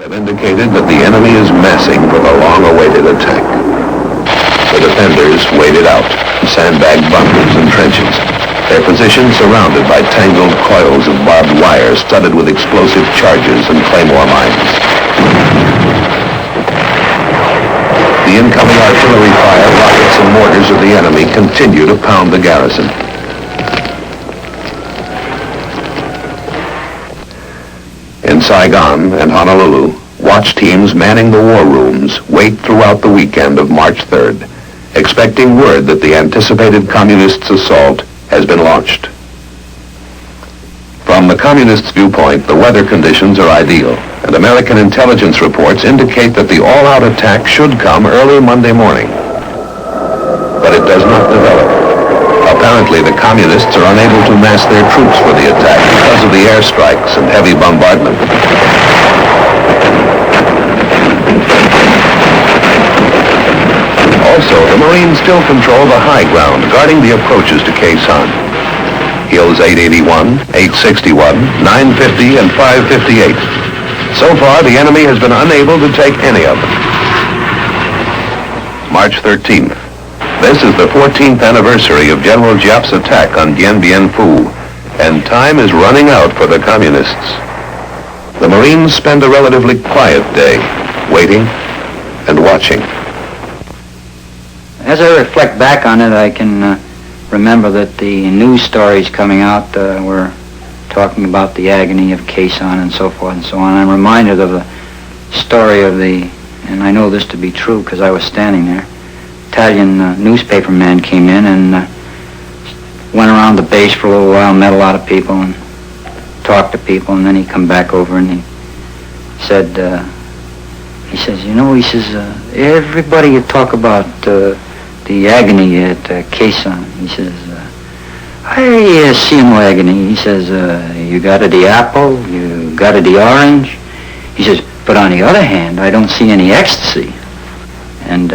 have indicated that the enemy is massing for the long-awaited attack. The defenders waited out, sandbagged bunkers and trenches, their positions surrounded by tangled coils of barbed wire studded with explosive charges and claymore mines. The incoming artillery fire, rockets, and mortars of the enemy continue to pound the garrison. In Saigon and Honolulu, watch teams manning the war rooms wait throughout the weekend of March 3rd, expecting word that the anticipated communists' assault has been launched. From the communists' viewpoint, the weather conditions are ideal, and American intelligence reports indicate that the all-out attack should come early Monday morning. But it does not develop. Apparently, the communists are unable to mass their troops for the attack because of the airstrikes and heavy bombardment. Also, the Marines still control the high ground, guarding the approaches to KHE SANH. Hills 881, 861, 950, and 558. So far, the enemy has been unable to take any of them. March 13th. This is the 14th anniversary of General Giap's attack on Dien Bien Phu, and time is running out for the communists. The Marines spend a relatively quiet day, waiting and watching. As I reflect back on it, I can remember that the news stories coming out were talking about the agony of KHE SANH and so forth and so on. I'm reminded of the story of and I know this to be true because I was standing there, Italian newspaper man came in and went around the base for a little while, met a lot of people and talked to people, and then he come back over and he said, everybody you talk about the agony at KHE SANH. He says, I see no agony. He says, you got the apple, you got the orange. He says, but on the other hand, I don't see any ecstasy. And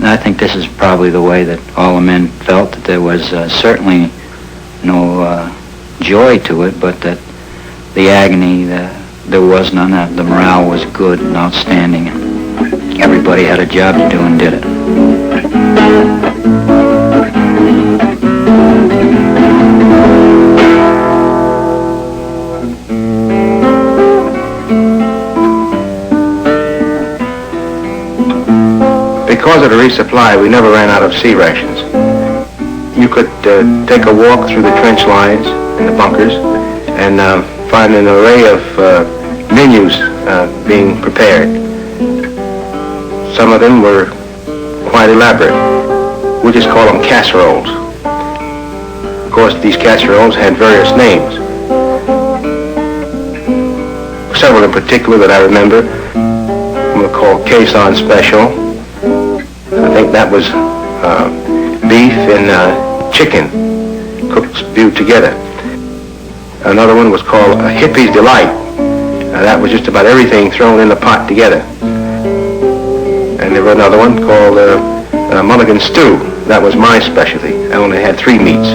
I think this is probably the way that all the men felt, that there was certainly no joy to it, but that the agony, there was none. The morale was good and outstanding, and everybody had a job to do and did it. Because of the resupply, we never ran out of sea rations. You could take a walk through the trench lines and the bunkers and find an array of menus being prepared. Some of them were quite elaborate. We just call them casseroles. Of course, these casseroles had various names. Several in particular that I remember were called KHE SANH Special. I think that was beef and chicken cooked stewed together. Another one was called a Hippie's Delight. That was just about everything thrown in the pot together. And there was another one called Mulligan Stew. That was my specialty. I only had 3 meats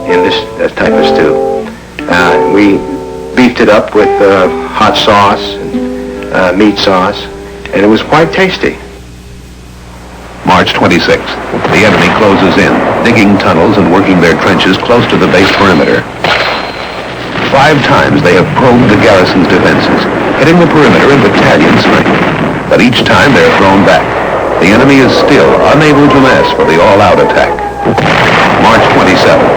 in this type of stew. We beefed it up with hot sauce and meat sauce, and it was quite tasty. March 26th. The enemy closes in, digging tunnels and working their trenches close to the base perimeter. 5 times they have probed the garrison's defenses, hitting the perimeter in battalion strength. But each time they're thrown back. The enemy is still unable to mass for the all-out attack. March 27th.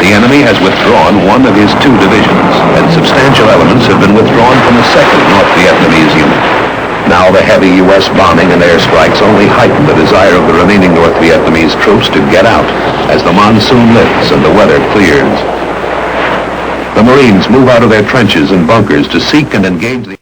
The enemy has withdrawn one of his 2 divisions, and substantial elements have been withdrawn from the 2nd North Vietnamese unit. Now the heavy U.S. bombing and airstrikes only heighten the desire of the remaining North Vietnamese troops to get out as the monsoon lifts and the weather clears. The Marines move out of their trenches and bunkers to seek and engage the